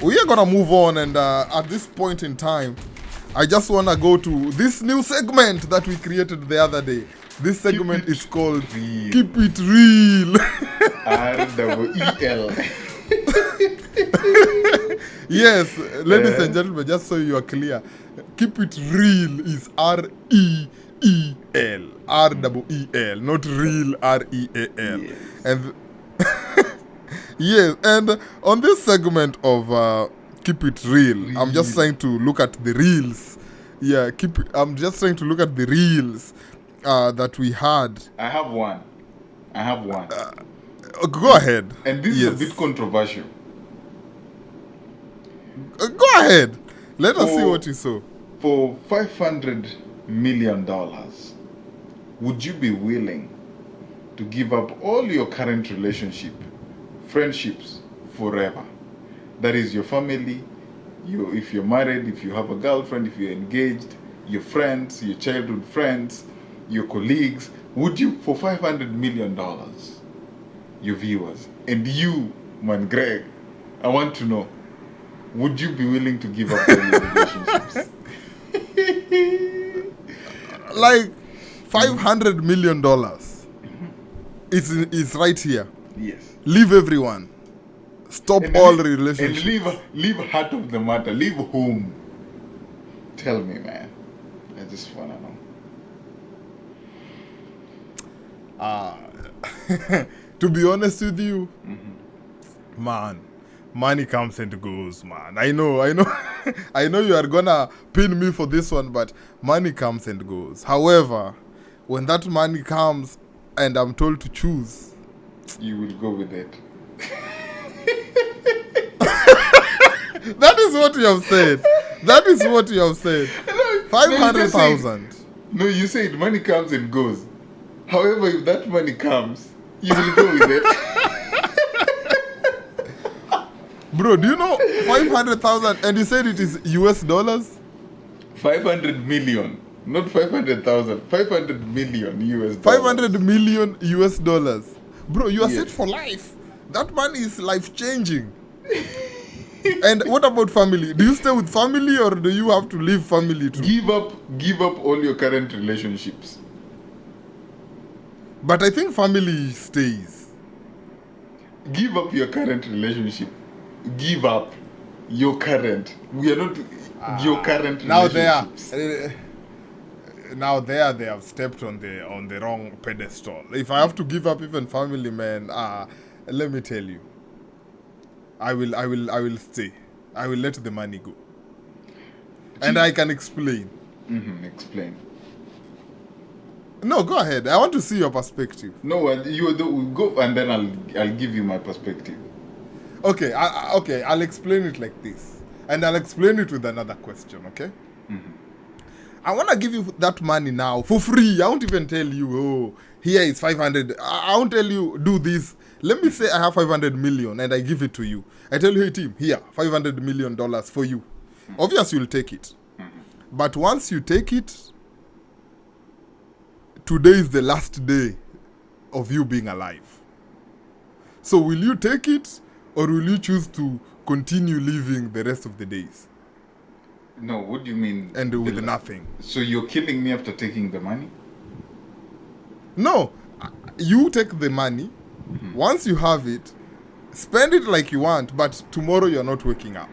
we are gonna move on, and at this point in time, I just wanna go to this new segment that we created the other day. This segment is called Real. Keep It Real. REEL. Yes, ladies and gentlemen, just so you are clear, Keep It Real is REEL. REEL, not real REAL. Yes. And yes, and on this segment of Keep It Real, I'm just trying to look at the reels. Yeah, I'm just trying to look at the reels that we had. I have one. Go ahead. And this is a bit controversial. Go ahead. Let us see what you saw. For $500 million, would you be willing to give up all your current friendships forever? That is your family, if you're married, if you have a girlfriend, if you're engaged, your friends, your childhood friends, your colleagues. Would you, for $500 million, your viewers, and you, man, Greg, I want to know, would you be willing to give up all your relationships? Like $500 million. It's right here. Yes. Leave everyone. Stop all relationships. And leave heart of the matter. Leave home. Tell me, man. I just want to know. To be honest with you, man, money comes and goes, man. I know. I know you are gonna pin me for this one, but money comes and goes. However, when that money comes and I'm told to choose, you will go with it. That is what you have said. 500,000. No, you said money comes and goes. However, if that money comes, you will go with it. Bro, do you know 500,000? And you said it is US dollars? 500 million. Not 500,000. 500 million US dollars. 500 million US dollars. Bro, you are set for life. That money is life changing. And what about family? Do you stay with family or do you have to leave family too? Give up all your current relationships. But I think family stays. Give up your current relationship. Give up your current. We are not your current relationships. Now they have stepped on the wrong pedestal. If I have to give up even family, man, let me tell you, I will stay. I will let the money go. And I can explain. Explain. No, go ahead. I want to see your perspective. No, you go and then I'll give you my perspective. Okay, I'll explain it like this. And I'll explain it with another question, okay? I want to give you that money now for free. I won't even tell you, oh, here is 500. I won't tell you, do this. Let me say I have 500 million and I give it to you. I tell you, hey, team, here, $500 million for you. Obviously, you'll take it. But once you take it, today is the last day of you being alive. So will you take it or will you choose to continue living the rest of the days? No, what do you mean? And with nothing. So you're killing me after taking the money? No, you take the money. Once you have it, spend it like you want, but tomorrow you're not waking up.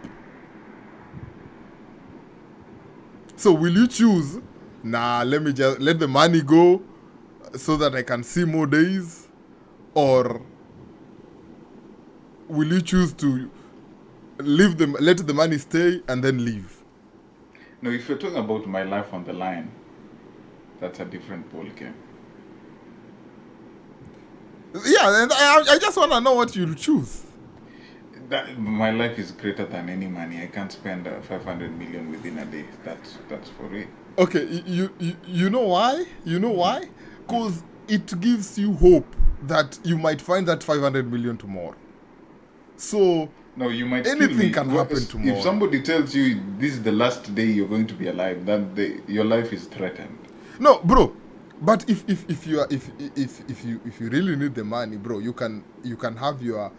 So will you choose, let me just let the money go so that I can see more days? Or will you choose to let the money stay and then leave? No, if you're talking about my life on the line, that's a different ballgame. Yeah, and I just want to know what you'll choose. My life is greater than any money. I can't spend 500 million within a day. That's for real. Okay, you know why? You know why? Because it gives you hope that you might find that 500 million tomorrow. So no, you might anything can happen tomorrow. If somebody tells you this is the last day you're going to be alive, then your life is threatened. No, bro. But if you really need the money, bro, you can have your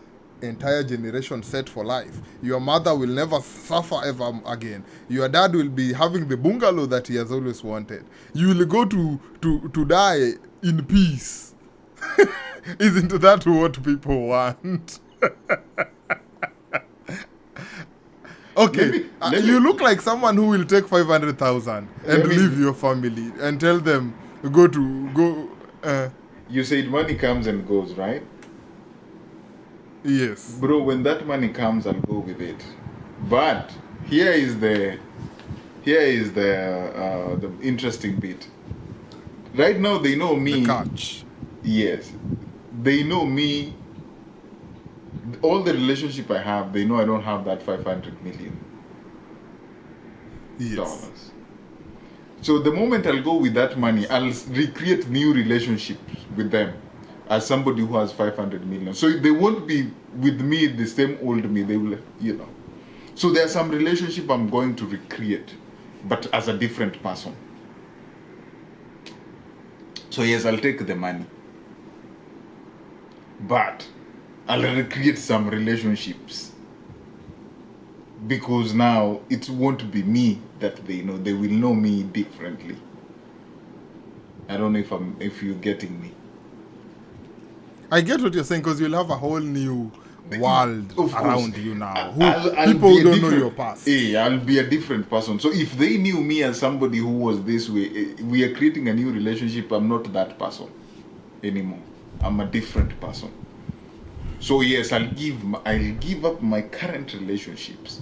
entire generation set for life. Your mother will never suffer ever again. Your dad will be having the bungalow that he has always wanted. You will go to die in peace. Isn't that what people want? Okay, you look like someone who will take 500,000 and leave your family and tell them go. You said money comes and goes, right? Yes. Bro, when that money comes, I'll go with it. But here is the interesting bit. Right now, they know me. The catch. Yes, they know me. All the relationship I have, they know I don't have that $500 million. Yes. So the moment I'll go with that money, I'll recreate new relationships with them as somebody who has 500 million. So they won't be with me the same old me. They will, So there's some relationship I'm going to recreate, but as a different person. So yes, I'll take the money, but I'll recreate some relationships, because now it won't be me that they know. They will know me differently. I don't know if you're getting me. I get what you're saying, because you'll have a whole new world around you now. People who don't know your past. I'll be a different person. So if they knew me as somebody who was this way, we are creating a new relationship. I'm not that person anymore. I'm a different person. So yes, I'll give up my current relationships,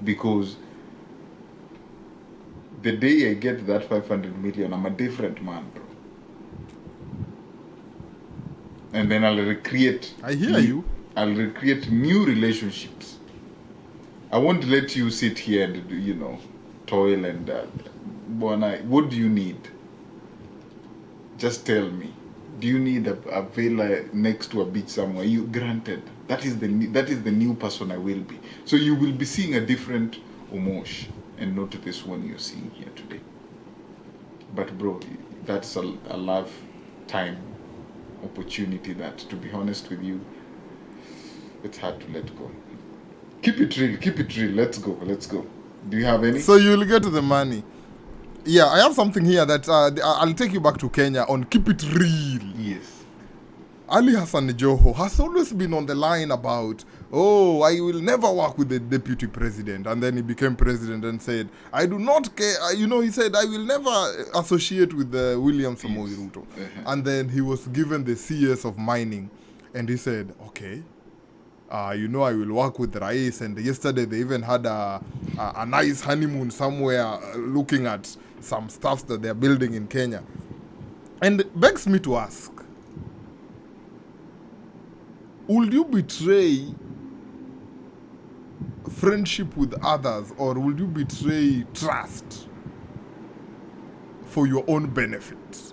because the day I get that 500 million, I'm a different man, bro. And then I'll recreate. I hear you. I'll recreate new relationships. I won't let you sit here and toil and what do you need? Just tell me. Do you need a villa next to a beach somewhere? You granted. That is the new person I will be. So you will be seeing a different Omosh, and not this one you're seeing here today. But bro, that's a lifetime opportunity that, to be honest with you, it's hard to let go. Keep it real. Let's go. Do you have any? So you'll get the money. Yeah, I have something here that I'll take you back to Kenya on Keep It Real. Yes. Ali Hassan Joho has always been on the line about, I will never work with the deputy president. And then he became president and said, I do not care. He said, I will never associate with William Samoei Ruto. Uh-huh. And then he was given the CS of mining. And he said, okay, I will work with Rais. And yesterday they even had a nice honeymoon somewhere looking at some stuff that they're building in Kenya. And it begs me to ask, would you betray friendship with others, or would you betray trust for your own benefit?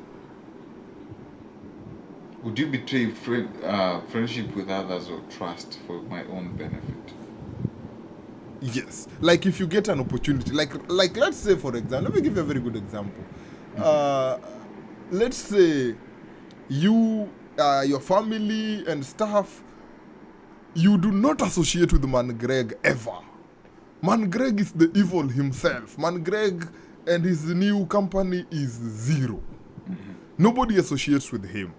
Would you betray friendship with others or trust for my own benefit? Yes. Like if you get an opportunity, like let's say, for example, let me give you a very good example. Let's say you, your family and stuff, you do not associate with Man Greg ever. Man Greg is the evil himself. Man Greg and his new company is zero. Mm-hmm. Nobody associates with him.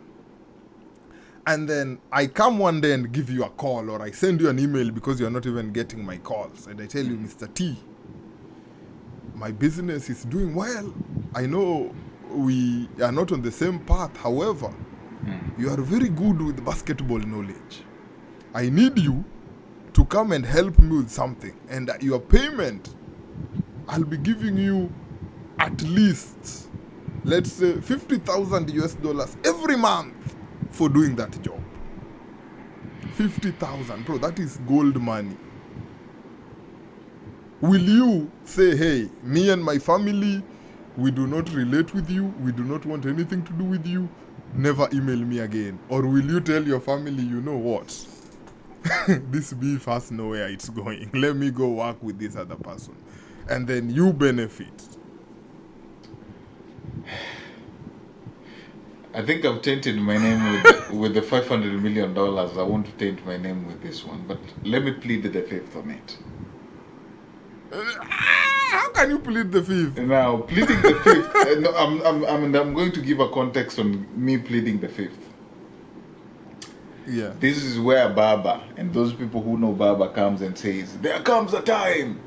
And then I come one day and give you a call, or I send you an email because you're not even getting my calls. And I tell you, Mr. T, my business is doing well. I know we are not on the same path. However, you are very good with basketball knowledge. I need you to come and help me with something. And your payment, I'll be giving you at least, let's say, $50,000 every month for doing that job. 50,000, bro, that is gold money. Will you say, hey, me and my family, we do not relate with you, we do not want anything to do with you, never email me again? Or will you tell your family, you know what? This beef has nowhere it's going. Let me go work with this other person. And then you benefit. I think I've tainted my name with the $500 million. I want to taint my name with this one, but let me plead the fifth on it. How can you plead the fifth? Now, pleading the fifth. No, I'm going to give a context on me pleading the fifth. Yeah. This is where Baba and those people who know Baba comes and says, there comes a time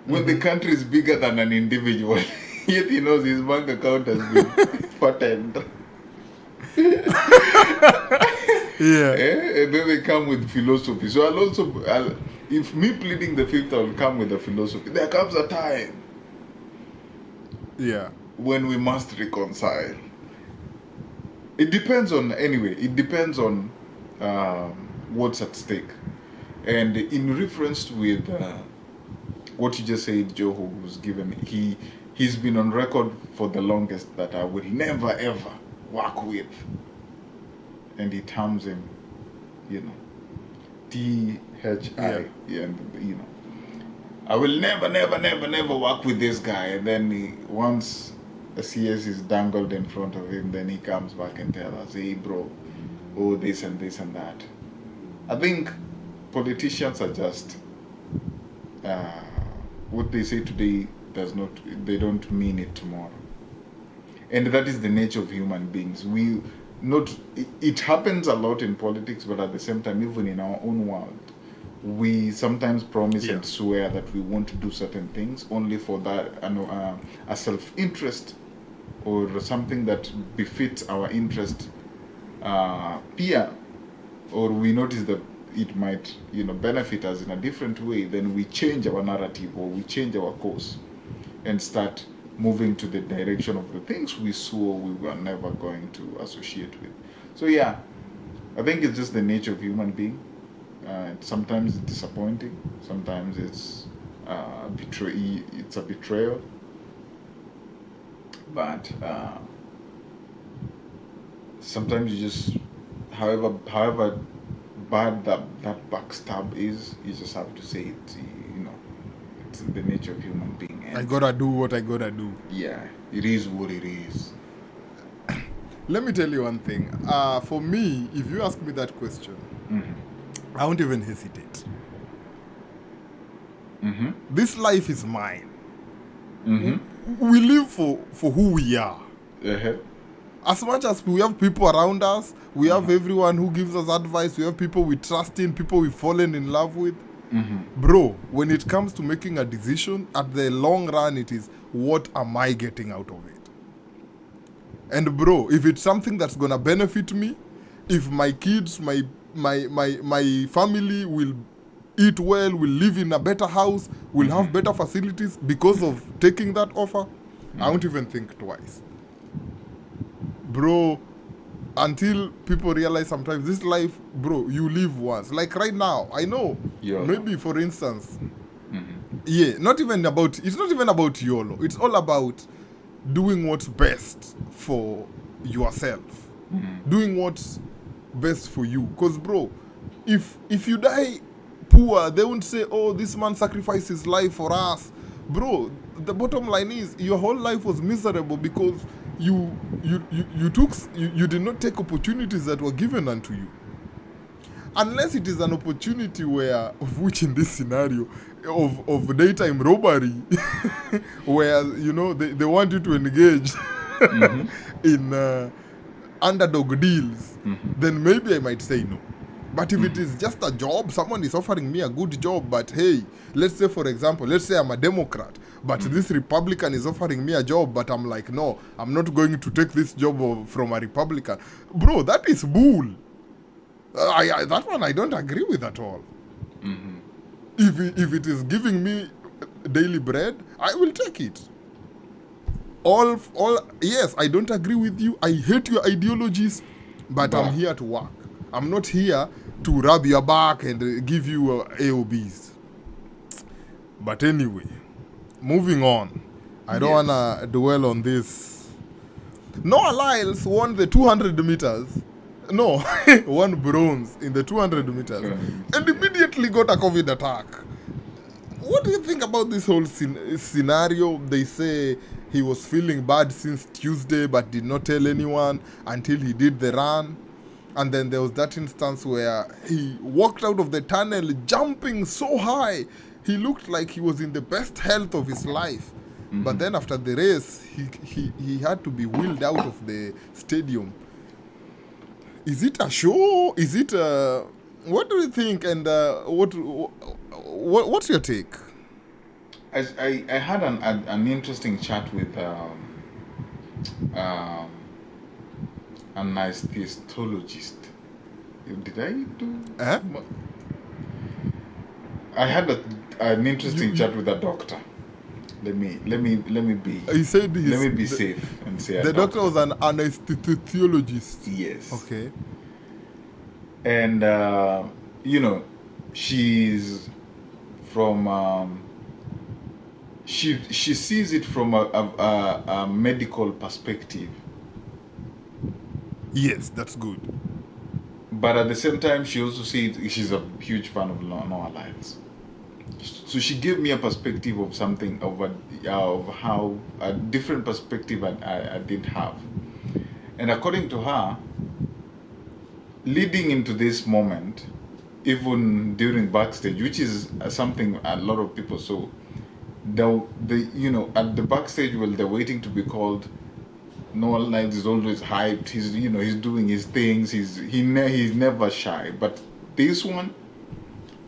when the country is bigger than an individual. Yet he knows his bank account has been fattened. Yeah. And then they come with philosophy. So if me pleading the fifth, I'll come with a philosophy. There comes a time. Yeah. When we must reconcile. It depends on what's at stake. And in reference with what you just said, Joe, who was given, he's been on record for the longest that I will never ever work with. And he terms him, THI, and I will never work with this guy. And then once a CS is dangled in front of him, then he comes back and tells us, hey bro, oh this and this and that. I think politicians are just what they say today they don't mean it tomorrow. And that is the nature of human beings. It happens a lot in politics, but at the same time, even in our own world, we sometimes promise and swear that we want to do certain things only for that a self-interest or something that befits our interest peer, or we notice that it might benefit us in a different way. Then we change our narrative or we change our course and start moving to the direction of the things we swore we were never going to associate with. So yeah, I think it's just the nature of human being. Sometimes it's disappointing. Sometimes it's it's a betrayal. But sometimes you just, however bad that backstab is, you just have to say it. It's the nature of human being. And I gotta do what I gotta do. yeah, it is what it is. Let me tell you one thing. For me, if you ask me that question, I won't even hesitate. This life is mine. We live for who we are. As much as we have people around us, we have everyone who gives us advice, we have people we trust in, people we've fallen in love with. Bro, when it comes to making a decision, at the long run, it is, what am I getting out of it? And bro, if it's something that's gonna benefit me, if my kids, my family will eat well, will live in a better house, will have better facilities because of taking that offer, I won't even think twice. Bro, until people realize sometimes this life, bro, you live once. Like right now, I know, maybe for instance, it's not even about YOLO. It's all about doing what's best for yourself. Doing what's best for you. Because, bro, if you die poor, they won't say, oh, this man sacrificed his life for us. Bro, the bottom line is, your whole life was miserable because you did not take opportunities that were given unto you. Unless it is an opportunity of which in this scenario of daytime robbery, where they want you to engage in underdog deals, then maybe I might say no. But if it is just a job, someone is offering me a good job, but hey, let's say for example, I'm a Democrat, but this Republican is offering me a job, but I'm like, no, I'm not going to take this job from a Republican. Bro, that is bull. That one I don't agree with at all. If it is giving me daily bread, I will take it. Yes, I don't agree with you. I hate your ideologies, but I'm here to work. I'm not here to rub your back and give you AOBs. But anyway, moving on. I don't want to dwell on this. Noah Lyles won the 200 meters. No, won bronze in the 200 meters and immediately got a COVID attack. What do you think about this whole scenario? They say he was feeling bad since Tuesday but did not tell anyone until he did the run. And then there was that instance where he walked out of the tunnel jumping so high. He looked like he was in the best health of his life. But then after the race, he had to be wheeled out of the stadium. Is it a show? Is it a... What do you think? And what's your take? I had an interesting chat with an anesthetologist. Did I do? I had an interesting chat with a doctor. Let me be. He said let me be safe and say the doctor was an anesthesiologist. Yes. Okay. And she's from. She sees it from a medical perspective. Yes, that's good. But at the same time, she also says she's a huge fan of No Alliance. So she gave me a perspective of something of how a different perspective I didn't have. And according to her, leading into this moment, even during backstage, which is something a lot of people saw, at the backstage while they're waiting to be called, Noah Lyles is always hyped. He's doing his things. He's never shy. But this one,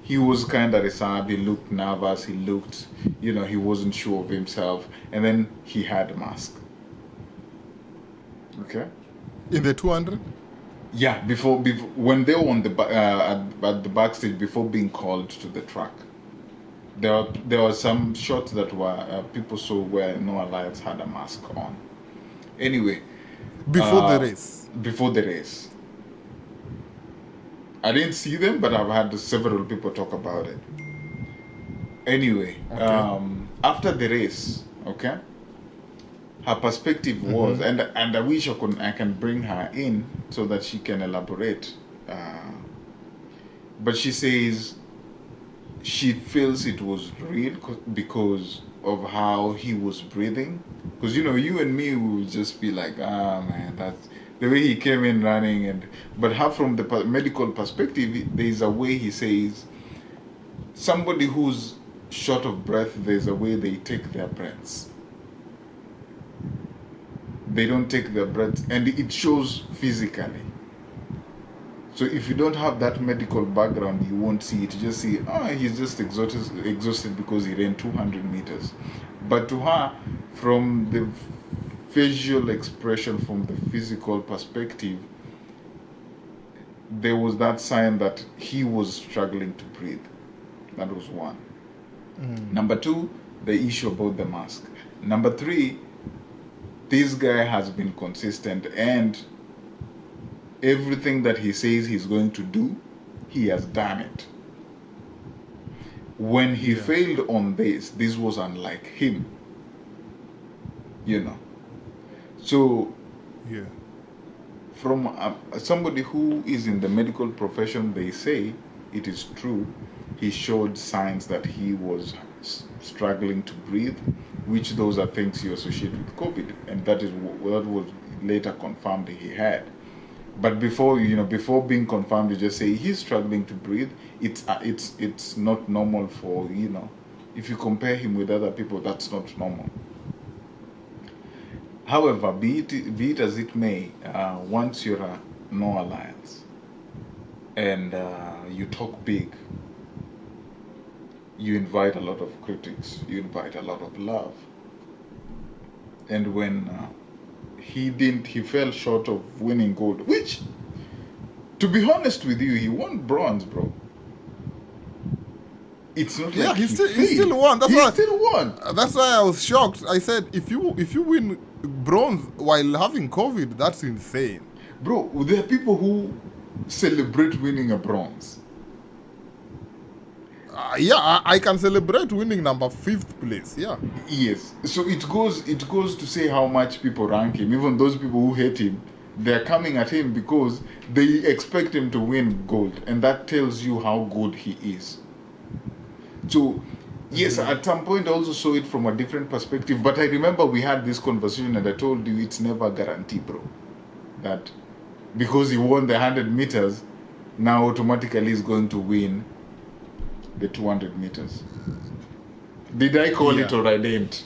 he was kind of reserved. He looked nervous. He looked, he wasn't sure of himself. And then he had a mask. Okay. In the 200. Yeah, before when they were on at the backstage before being called to the track, there were some shots that were people saw where Noah Lyles had a mask on. Anyway, before the race. Before the race, I didn't see them, but I've had several people talk about it. Anyway, okay. After the race, okay, her perspective was, and I wish I can bring her in so that she can elaborate. But she says she feels it was real because of how he was breathing. Because you and me will just be like, man, that's the way he came in running. But her from the medical perspective, there's a way he says somebody who's short of breath, there's a way they take their breaths. They don't take their breaths, and it shows physically. So if you don't have that medical background, you won't see it. You just see, he's just exhausted because he ran 200 meters. But to her, from the facial expression, from the physical perspective, there was that sign that he was struggling to breathe. That was one. Number two, the issue about the mask. Number three, this guy has been consistent, and everything that he says he's going to do, he has done it. When he failed on this was unlike him. So, from somebody who is in the medical profession, they say it is true. He showed signs that he was struggling to breathe, which those are things you associate with COVID, and that was later confirmed he had. But before being confirmed, you just say he's struggling to breathe. It's not normal for if you compare him with other people, that's not normal. However, be it as it may, once you're a No Alliance and you talk big, you invite a lot of critics, you invite a lot of love. And when he fell short of winning gold, which, to be honest with you, he won bronze, bro. It's not like he still won. Still won. That's why I was shocked. I said, if you win bronze while having COVID, that's insane. Bro, there are people who celebrate winning a bronze. I can celebrate winning number 5th place. Yeah. Yes. So it goes to say how much people rank him. Even those people who hate him, they're coming at him because they expect him to win gold, and that tells you how good he is. So Yes, at some point I also saw it from a different perspective. But I remember we had this conversation and I told you it's never a guarantee, bro. That because he won the 100 meters, now automatically he's going to win the 200 meters. Did I call it or I didn't?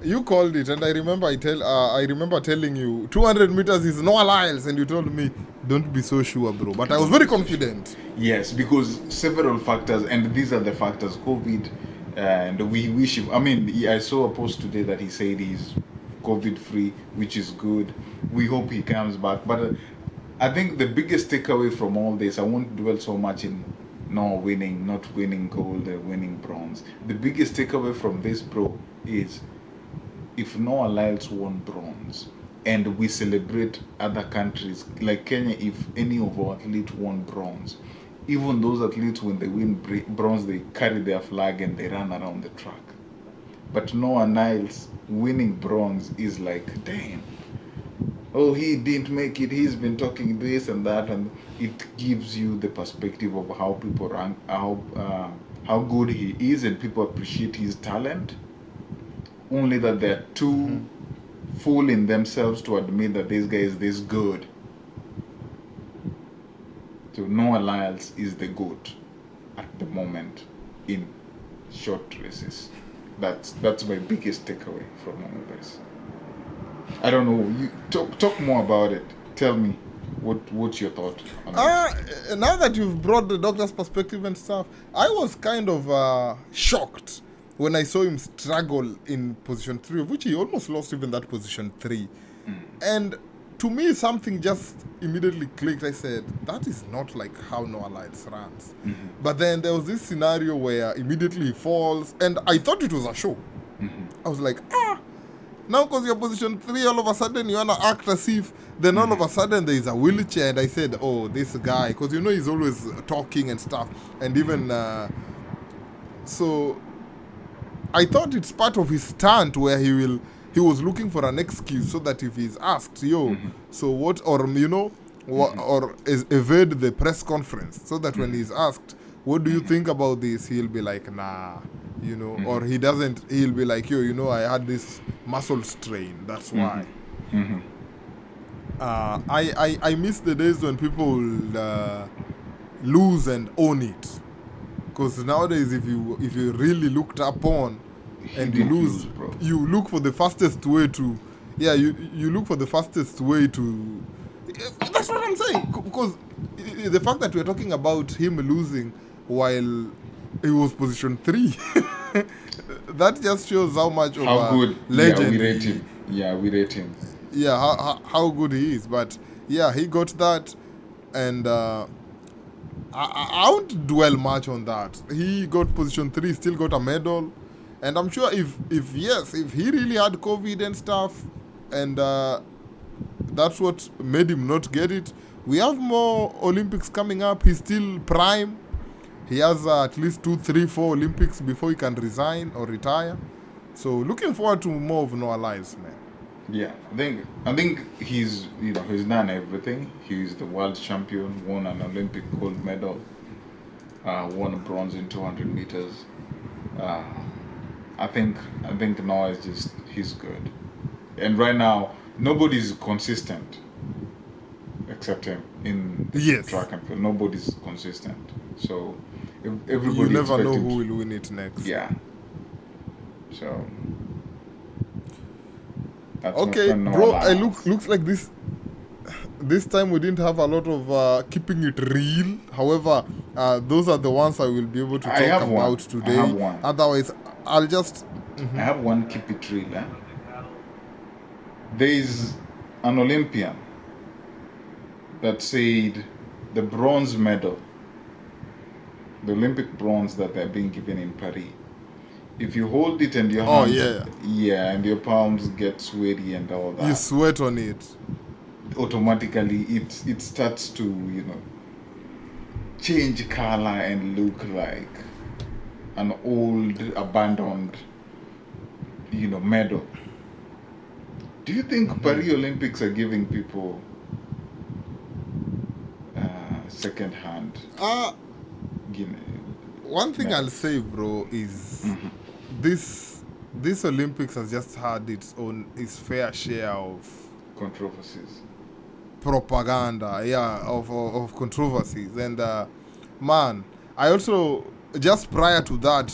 You called it, and I remember I remember telling you 200 meters is Noah Lyles, and you told me don't be so sure, bro. But I was very confident. Yes, because several factors, and these are the factors: COVID, and we wish him. I mean, I saw a post today that he said he's COVID-free, which is good. We hope he comes back. But I think the biggest takeaway from all this, I won't dwell so much in not winning gold, winning bronze. The biggest takeaway from this, bro, is if Noah Lyles won bronze and we celebrate other countries like Kenya, if any of our athletes won bronze, even those athletes when they win bronze, they carry their flag and they run around the track. But Noah Lyles winning bronze is like, damn, oh, he didn't make it, he's been talking this and that, and it gives you the perspective of how people rank, how good he is, and people appreciate his talent. Only that they're too full in themselves to admit that this guy is this good. So Noah Lyles is the GOAT at the moment in short races. That's my biggest takeaway from all of this. I don't know. You talk more about it. Tell me what's your thought on it. Now that you've brought the doctor's perspective and stuff, I was kind of shocked when I saw him struggle in position 3, of which he almost lost even that position 3. And to me, something just immediately clicked. I said, that is not like how Noah Lyles runs. But then there was this scenario where immediately he falls, and I thought it was a show. I was like, now because you're position 3, all of a sudden you want to act as if, then all of a sudden there is a wheelchair, and I said, oh, this guy, because you know he's always talking and stuff, and even, so I thought it's part of his stunt where he was looking for an excuse so that if he's asked, so what, or you know, or evade the press conference, so that when he's asked, what do you think about this, he'll be like, nah, you know, or he'll be like, you know, I had this muscle strain, that's why. I miss the days when people will lose and own it. Because nowadays, if you really looked upon and you lose, you look for the fastest way to, you look for the fastest way to. That's what I'm saying. Because the fact that we're talking about him losing while he was position 3, that just shows how much of how good legend we rate him. Yeah, we rate him. Yeah, how good he is. But yeah, he got that, and. I won't dwell much on that. He got position 3, still got a medal, and I'm sure if he really had COVID and stuff, and that's what made him not get it. We have more Olympics coming up. He's still prime. He has at least 2, 3, 4 Olympics before he can resign or retire. So looking forward to more of Noah Lyles, man. Yeah, I think he's done everything. He's the world champion, won an Olympic gold medal, won a bronze in 200 meters. I think Noah is he's good. And right now nobody's consistent except him in track and field. Nobody's consistent. So everybody, you never know who will win it next. Yeah. So okay, bro, looks like this time we didn't have a lot of keeping it real. However, those are the ones I will be able to talk about today. I have one. Otherwise, I'll just... I have one keep it real. There is an Olympian that said the bronze medal, the Olympic bronze that they're being given in Paris, if you hold it and your hands, and your palms get sweaty and all that, you sweat on it, automatically it starts to change color and look like an old abandoned medal. Do you think Paris Olympics are giving people second hand one thing I'll medals. say, bro, is this Olympics has just had its fair share of Controversies. propaganda, of controversies. And man, I also, just prior to that,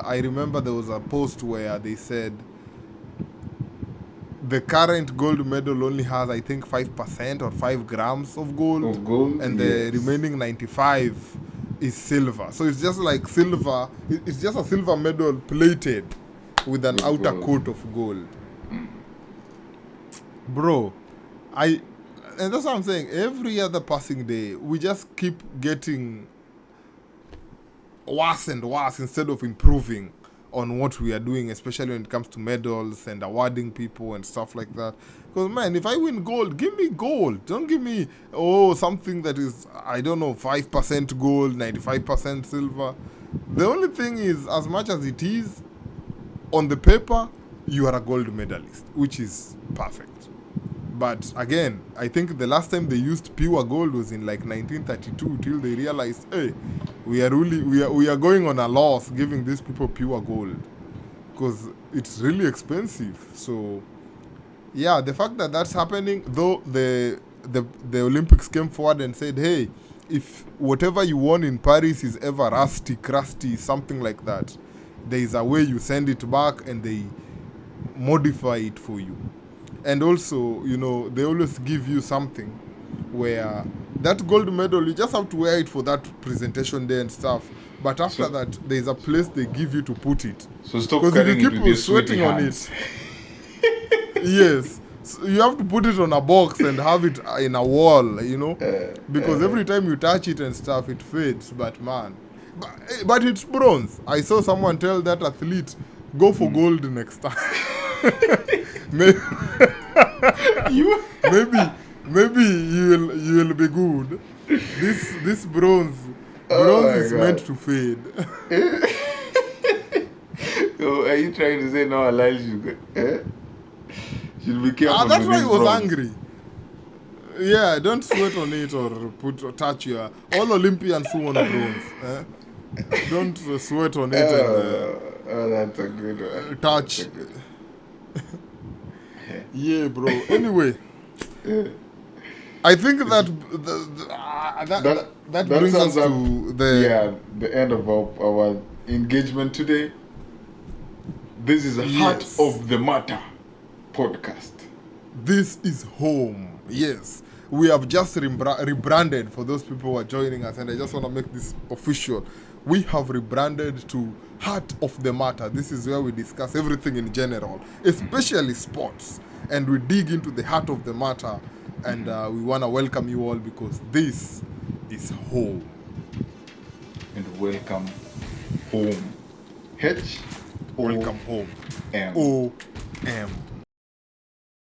I remember there was a post where they said the current gold medal only has, I think, 5% or 5 grams of gold, Of gold, and the yes. remaining 95 is silver. So it's just like silver. It's just a silver medal plated with an With outer gold. coat of gold. Bro, and that's what I'm saying. Every other passing day, we just keep getting worse and worse instead of improving on what we are doing, especially when it comes to medals and awarding people and stuff like that. Because, man, if I win gold, give me gold. Don't give me, something that is, I don't know, 5% gold, 95% silver. The only thing is, as much as it is, on the paper, you are a gold medalist, which is perfect. But again, I think the last time they used pure gold was in like 1932, till they realized, hey, we are going on a loss giving these people pure gold, because it's really expensive. So yeah, the fact that that's happening, though the Olympics came forward and said, hey, if whatever you won in Paris is ever rusty, crusty, something like that, there is a way you send it back and they modify it for you. And also, they always give you something where that gold medal, you just have to wear it for that presentation day and stuff. But after that, there's a place they give you to put it. So stop Because if carrying you it with keep your sweaty sweating on hands. it, yes, so you have to put it on a box and have it in a wall, because every time you touch it and stuff, it fades. But man, but it's bronze. I saw someone tell that athlete, go for gold next time. maybe, You maybe you will be good. This bronze Oh my is God. meant to fade. So are you trying to say now Alal should be careful That's with why this he was bronze? angry. Yeah, don't sweat on it or touch your all Olympians who won bronze. Don't sweat on it Oh, that's a good one. touch. That's a good one. Yeah, bro. Anyway, I think that that brings us sums up, to the the end of our engagement today. This is a Heart Yes. of the Matter podcast. This is home. Yes. We have just rebranded for those people who are joining us, and I just want to make this official. We have rebranded to Heart of the Matter. This is where we discuss everything in general, especially sports, and we dig into the heart of the matter. And we want to welcome you all because this is home. And welcome home. Welcome home. M. OM.